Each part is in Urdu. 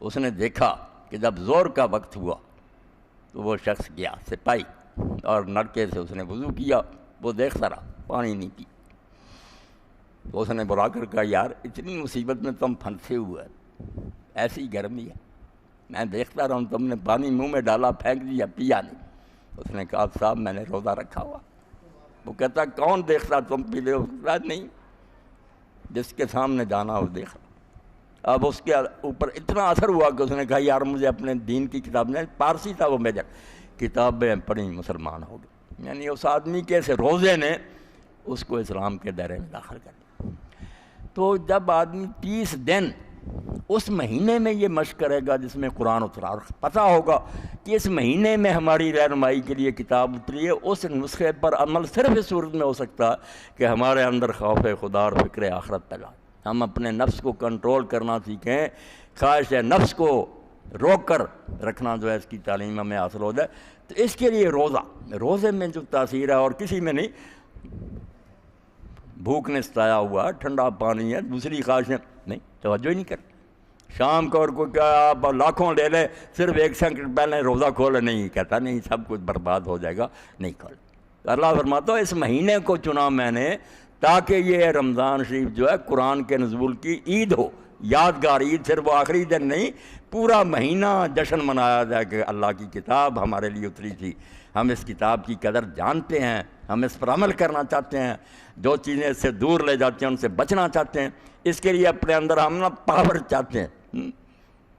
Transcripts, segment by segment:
اس نے دیکھا کہ جب زور کا وقت ہوا تو وہ شخص گیا سپاہی اور نلکے سے اس نے وضو کیا، وہ دیکھتا رہا پانی نہیں پی۔ تو اس نے بلا کر کہا یار اتنی مصیبت میں تم پھنسے ہوئے، ایسی گرمی ہے، میں دیکھتا رہا ہوں تم نے پانی منہ میں ڈالا پھینک دیا پیا نہیں۔ اس نے کہا صاحب میں نے روزہ رکھا ہوا۔ وہ کہتا کون دیکھتا تم پی لے؟ نہیں، جس کے سامنے جانا وہ دیکھ۔ اب اس کے اوپر اتنا اثر ہوا کہ اس نے کہا یار مجھے اپنے دین کی کتاب نے، پارسی تھا وہ میجر، کتابیں پڑھی مسلمان ہو گئے۔ یعنی اس آدمی کے سے روزے نے اس کو اسلام کے دائرے میں داخل کر دیا۔ تو جب آدمی 30 دن اس مہینے میں یہ مشق کرے گا جس میں قرآن اترا، اور پتہ ہوگا کہ اس مہینے میں ہماری رہنمائی کے لیے کتاب اتری ہے، اس نسخے پر عمل صرف اس صورت میں ہو سکتا ہے کہ ہمارے اندر خوف خدا اور فکر آخرت پیدا، ہم اپنے نفس کو کنٹرول کرنا سیکھیں، خواہش نفس کو روک کر رکھنا جو ہے اس کی تعلیم ہمیں حاصل ہو جائے۔ تو اس کے لیے روزے میں جو تاثیر ہے اور کسی میں نہیں، بھوک نے ستایا ہوا، ٹھنڈا پانی ہے، دوسری خواہشیں نہیں، توجہ ہی نہیں کرتے۔ شام کو اور کوئی کیا آپ لاکھوں لے لے، صرف 1 سیکنڈ پہلے روزہ کھولے، نہیں کہتا نہیں سب کچھ برباد ہو جائے گا، نہیں کھول۔ اللہ فرماتا ہے اس مہینے کو چنا میں نے تاکہ یہ رمضان شریف جو ہے قرآن کے نزول کی عید ہو، یادگار عید، صرف وہ آخری دن نہیں، پورا مہینہ جشن منایا جائے کہ اللہ کی کتاب ہمارے لیے اتری تھی، ہم اس کتاب کی قدر جانتے ہیں، ہم اس پر عمل کرنا چاہتے ہیں، جو چیزیں اس سے دور لے جاتی ہیں ان سے بچنا چاہتے ہیں، اس کے لیے اپنے اندر ہم پاور چاہتے ہیں،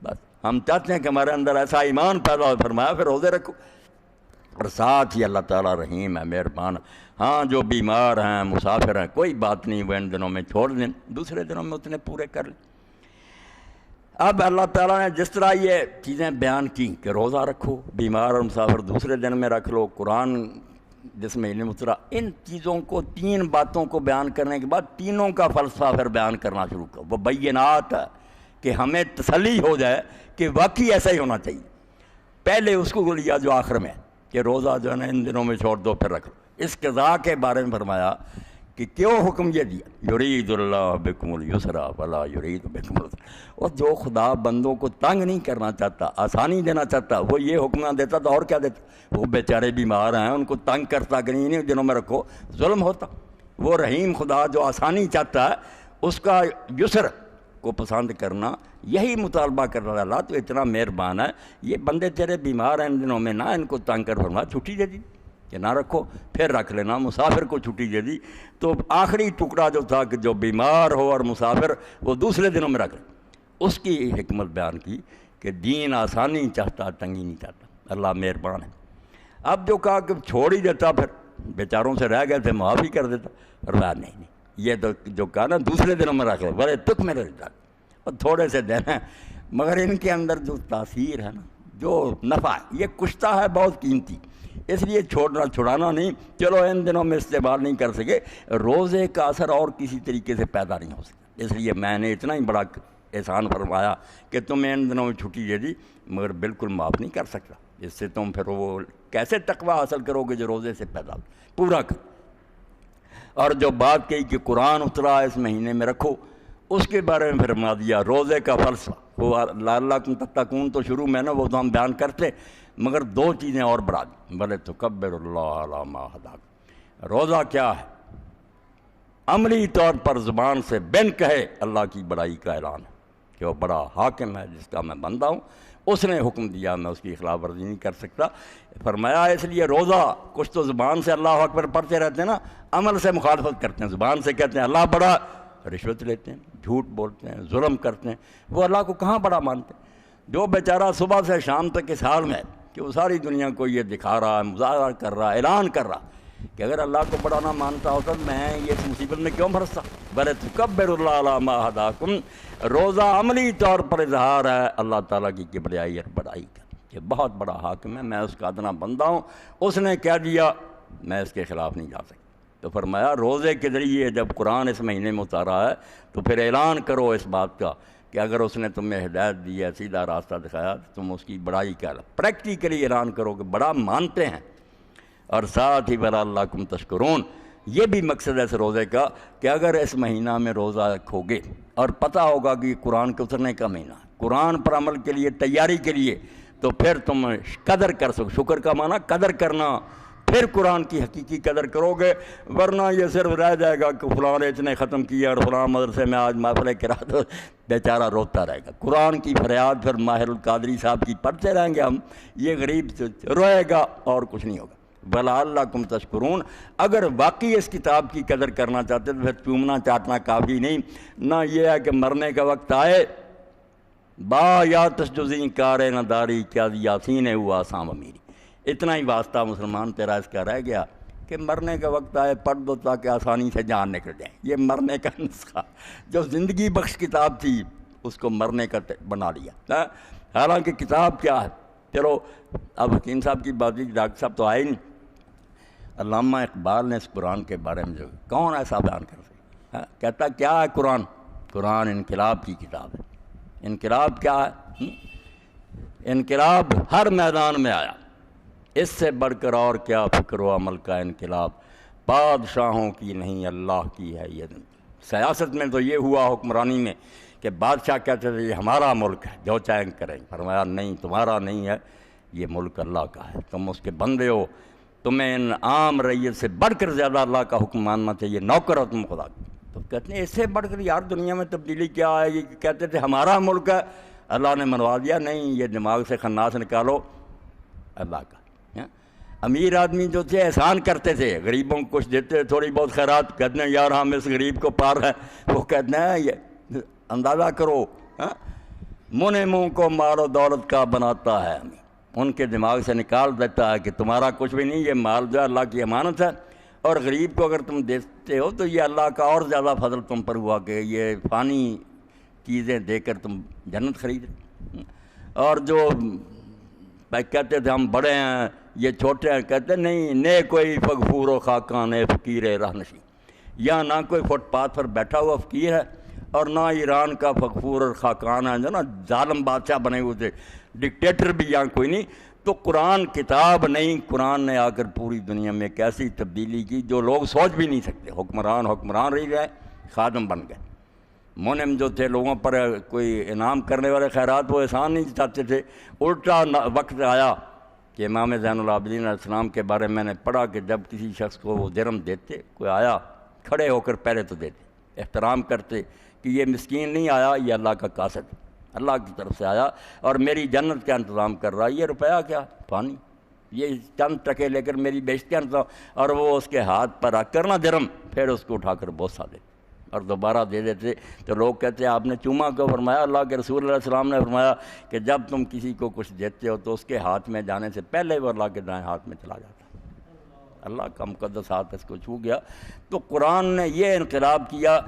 بس ہم چاہتے ہیں کہ ہمارے اندر ایسا ایمان پیدا ہو۔ فرمایا پھر روزے رکھو، اور ساتھ ہی اللہ تعالیٰ رحیم ہے، مہربان۔ ہاں جو بیمار ہیں، مسافر ہیں، کوئی بات نہیں، وہ ان دنوں میں چھوڑ دیں، دوسرے دنوں میں اتنے پورے کر لیں۔ اب اللہ تعالیٰ نے جس طرح یہ چیزیں بیان کی کہ روزہ رکھو، بیمار اور مسافر دوسرے دن میں رکھ لو، قرآن جس میں علم اترا، ان چیزوں کو 3 باتوں کو بیان کرنے کے بعد تینوں کا فلسفہ پھر بیان کرنا شروع کرو۔ وہ بینات ہے کہ ہمیں تسلی ہو جائے کہ واقعی ایسا ہی ہونا چاہیے۔ پہلے اس کو لیا جو آخر میں کہ روزہ جو ہے نا ان دنوں میں چھوڑ دو پھر رکھ لو۔ اس قضاء کے بارے میں فرمایا کہ کیوں حکم یہ دیا، یرید اللہ بکم اليسر ولا یرید بکم العسر، اور جو خدا بندوں کو تنگ نہیں کرنا چاہتا، آسانی دینا چاہتا، وہ یہ حکم نہ دیتا تو اور کیا دیتا؟ وہ بیچارے بیمار ہیں، ان کو تنگ کرتا کہ نہیں دنوں میں رکھو، ظلم ہوتا۔ وہ رحیم خدا جو آسانی چاہتا ہے، اس کا یسر کو پسند کرنا، یہی مطالبہ کر رہا ہے۔ اللہ تو اتنا مہربان ہے، یہ بندے تیرے بیمار ہیں ان دنوں میں، نہ ان کو تنگ کر، فرمایا چھٹی دے دی کہ نہ رکھو پھر رکھ لینا، مسافر کو چھٹی دے دی۔ تو آخری ٹکڑا جو تھا کہ جو بیمار ہو اور مسافر وہ دوسرے دنوں میں رکھ لے، اس کی حکمت بیان کی کہ دین آسانی چاہتا، تنگی نہیں چاہتا، اللہ مہربان ہے۔ اب جو کہا کہ چھوڑ ہی دیتا، پھر بیچاروں سے رہ گئے تھے معافی کر دیتا، فرمایا نہیں، یہ تو جو کہا نا دوسرے دنوں میں رکھ لو، بڑے تک میں رکھ جاتا، اور تھوڑے سے دن ہیں، مگر ان کے اندر جو تاثیر ہے نا، جو نفع ہے، یہ کشتہ ہے بہت قیمتی، اس لیے چھڑانا نہیں، چلو ان دنوں میں استعمال نہیں کر سکے، روزے کا اثر اور کسی طریقے سے پیدا نہیں ہو سکتا، اس لیے میں نے اتنا ہی بڑا احسان فرمایا کہ تمہیں ان دنوں میں چھٹی دے دی، مگر بالکل معاف نہیں کر سکتا، اس سے تم پھر وہ کیسے تقویٰ حاصل کرو گے جو روزے سے پیدا ہو، پورا کر۔ اور جو بات کہی کہ قرآن اترا اس مہینے میں رکھو، اس کے بارے میں فرما دیا روزے کا فلسفہ، وہ لعلکم تتقون تو شروع میں نا وہ تو ہم بیان کرتے، مگر 2 چیزیں اور بڑھا دی، بلے تکبر اللہ علی ما ہداکم۔ روزہ کیا ہے؟ عملی طور پر زبان سے بن کہے اللہ کی بڑائی کا اعلان ہے کہ وہ بڑا حاکم ہے جس کا میں بندہ ہوں، اس نے حکم دیا، میں اس کی خلاف ورزی نہیں کر سکتا۔ فرمایا اس لیے روزہ، کچھ تو زبان سے اللہ اکبر پڑھتے رہتے ہیں نا، عمل سے مخالفت کرتے ہیں، زبان سے کہتے ہیں اللہ بڑا، رشوت لیتے ہیں، جھوٹ بولتے ہیں، ظلم کرتے ہیں، وہ اللہ کو کہاں بڑا مانتے ہیں؟ جو بیچارہ صبح سے شام تک اس حال میں کہ وہ ساری دنیا کو یہ دکھا رہا ہے، مظاہرہ کر رہا ہے، اعلان کر رہا کہ اگر اللہ کو بڑا نہ مانتا ہوتا تو میں یہ اس مصیبت میں کیوں پھنستا؟ بلے تکبر اللہ علی ما ہداکم۔ روزہ عملی طور پر اظہار ہے اللہ تعالیٰ کی کبریائی اور بڑائی کا کہ بہت بڑا حاکم ہے، میں اس کا ادنا بندہ ہوں، اس نے کہہ دیا میں اس کے خلاف نہیں جا سکتا۔ تو فرمایا روزے کے ذریعے جب قرآن اس مہینے میں اتارا ہے تو پھر اعلان کرو اس بات کا کہ اگر اس نے تمہیں ہدایت دی ہے، سیدھا راستہ دکھایا، تو تم اس کی بڑائی کیا پریکٹیکلی اعلان کرو کہ بڑا مانتے ہیں، اور ساتھ ہی بلا اللہ کم تشکرون، یہ بھی مقصد ہے اس روزے کا کہ اگر اس مہینہ میں روزہ رکھو گے اور پتہ ہوگا کہ یہ قرآن کے اترنے کا مہینہ ہے، قرآن پر عمل کے لیے تیاری کے لیے، تو پھر تم قدر کر سکو. شکر کا معنی قدر کرنا، پھر قرآن کی حقیقی قدر کرو گے. ورنہ یہ صرف رہ جائے گا کہ فلاں نے اتنے ختم کیا اور فلاں مدرسے میں آج محفل قرات، بیچارہ روتا رہے گا. قرآن کی فریاد پھر ماہر القادری صاحب کی پڑھتے رہیں گے ہم، یہ غریب روئے گا اور کچھ نہیں ہوگا. وَلَعَلَّكُمْ تَشْكُرُونَ. اگر واقعی اس کتاب کی قدر کرنا چاہتے تو پھر چومنا چاٹنا کافی نہیں، نہ یہ ہے کہ مرنے کا وقت آئے با یا تسجزیں کارے نہ داری کیا یاسین ہوا آسام امیری. اتنا ہی واسطہ مسلمان تیرا اس کا رہ گیا کہ مرنے کا وقت آئے پڑھ دو تاکہ آسانی سے جان نکل جائے. یہ مرنے کا نسخہ جو زندگی بخش کتاب تھی اس کو مرنے کا بنا لیا. حالانکہ کتاب کیا ہے؟ چلو اب حکیم صاحب کی بات، ڈاکٹر صاحب تو آئے نہیں. علامہ اقبال نے اس قرآن کے بارے میں جو کون ایسا بیان کر سکتا، کہتا کیا ہے قرآن؟ قرآن انقلاب کی کتاب ہے. انقلاب کیا ہے؟ انقلاب ہر میدان میں آیا. اس سے بڑھ کر اور کیا فکر و عمل کا انقلاب، بادشاہوں کی نہیں اللہ کی ہے یہ. سیاست میں تو یہ ہوا حکمرانی میں کہ بادشاہ کہتے تھے یہ ہمارا ملک ہے جو چاہیں کریں. فرمایا نہیں، تمہارا نہیں ہے، یہ ملک اللہ کا ہے، تم اس کے بندے ہو. تمہیں ان عام رعیت سے بڑھ کر زیادہ اللہ کا حکم ماننا چاہیے، نوکر ہو تم خدا کی. تو کہتے ہیں اس سے بڑھ کر یار دنیا میں تبدیلی کیا آئے گی؟ کہتے تھے ہمارا ملک ہے، اللہ نے منوا دیا نہیں، یہ دماغ سے خناس نکالو، اللہ کا. امیر آدمی جو تھے احسان کرتے تھے، غریبوں کو کچھ دیتے، تھوڑی بہت خیرات، کہتے ہیں یار ہم اس غریب کو پار ہیں. وہ کہتے ہیں یہ اندازہ کرو، منہ کو مال و دولت کا بناتا ہے، ان کے دماغ سے نکال دیتا ہے کہ تمہارا کچھ بھی نہیں، یہ مال جو ہے اللہ کی امانت ہے. اور غریب کو اگر تم دیتے ہو تو یہ اللہ کا اور زیادہ فضل تم پر ہوا کہ یہ فانی چیزیں دے کر تم جنت خرید. اور جو کہتے تھے ہم بڑے ہیں یہ چھوٹے ہیں، کہتے نہیں، نے کوئی فغفور و خاکان فقیر رہنشی. یا نہ کوئی فٹ پاتھ پر بیٹھا ہوا فقیر ہے اور نہ ایران کا فغفور اور خاکان ہے جو نا ظالم بادشاہ بنے ہوئے تھے، ڈکٹیٹر بھی یہاں کوئی نہیں. تو قرآن کتاب نہیں، قرآن نے آ کر پوری دنیا میں ایک ایسی تبدیلی کی جو لوگ سوچ بھی نہیں سکتے. حکمران رہ گئے، خادم بن گئے. منعم جو تھے لوگوں پر کوئی انعام کرنے والے خیرات، وہ احسان نہیں چاہتے تھے. الٹا وقت آیا کہ امام زین العابدین علیہ السلام کے بارے میں نے پڑھا کہ جب کسی شخص کو وہ درہم دیتے، کوئی آیا کھڑے ہو کر پہلے تو دیتے، احترام کرتے کہ یہ مسکین نہیں آیا، یہ اللہ کا قاصد اللہ کی طرف سے آیا اور میری جنت کا انتظام کر رہا ہے. یہ روپیہ کیا پانی، یہ چند ٹکے لے کر میری بیشتی کا انتظام. اور وہ اس کے ہاتھ پر رکھ کر نہ درہم، پھر اس کو اٹھا کر بوسہ دیتے اور دوبارہ دے دیتے. تو لوگ کہتے ہیں آپ نے چوما کیوں؟ فرمایا اللہ کے رسول علیہ السلام نے فرمایا کہ جب تم کسی کو کچھ دیتے ہو تو اس کے ہاتھ میں جانے سے پہلے وہ اللہ کے دائیں ہاتھ میں چلا جاتا ہے. اللہ کا مقدس ہاتھ اس کو چھو گیا. تو قرآن نے یہ انقلاب کیا،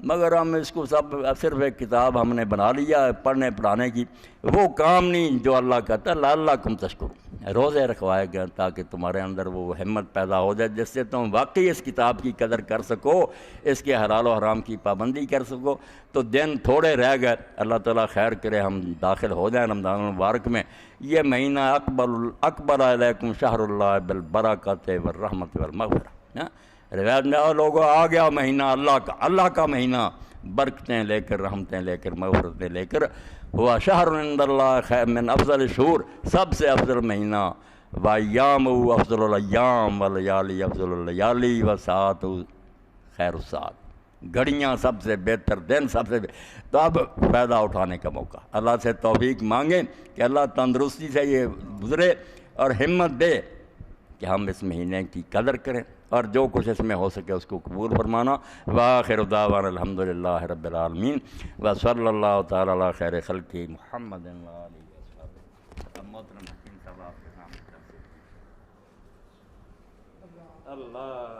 مگر ہم اس کو سب صرف ایک کتاب ہم نے بنا لیا پڑھنے پڑھانے کی. وہ کام نہیں جو اللہ کہتا ہے لعلکم تشکرون. روزے رکھوائے گئے تاکہ تمہارے اندر وہ ہمت پیدا ہو جائے جس سے تم واقعی اس کتاب کی قدر کر سکو، اس کے حلال و حرام کی پابندی کر سکو. تو دن تھوڑے رہ گئے، اللہ تعالیٰ خیر کرے ہم داخل ہو جائیں رمضان المبارک میں. یہ مہینہ اکبر علیکم شہر اللہ بالبرکات والرحمت والمغفرہ. روایت میں لوگوں آ گیا مہینہ اللہ کا مہینہ، برکتیں لے کر، رحمتیں لے کر، مغفرتیں لے کر. ہوا شہر عند اللہ خیر من افضل الشہور، سب سے افضل مہینہ. وایامہ افضل الایام ولیالی افضل اللیالی وساعت خیر الساعات. گھڑیاں سب سے بہتر، دن سب سے تو اب فائدہ اٹھانے کا موقع. اللہ سے توفیق مانگیں کہ اللہ تندرستی سے یہ گزرے اور ہمت دے کہ ہم اس مہینے کی قدر کریں اور جو کچھ اس میں ہو سکے اس کو قبول فرمانا. وآخر دعوانا الحمدللہ رب العالمین وصلی اللہ تعالی علی خیر خلقہ محمد وآلہ وصحبہ. محترم حکیم صاحب آپ کے نام اللہ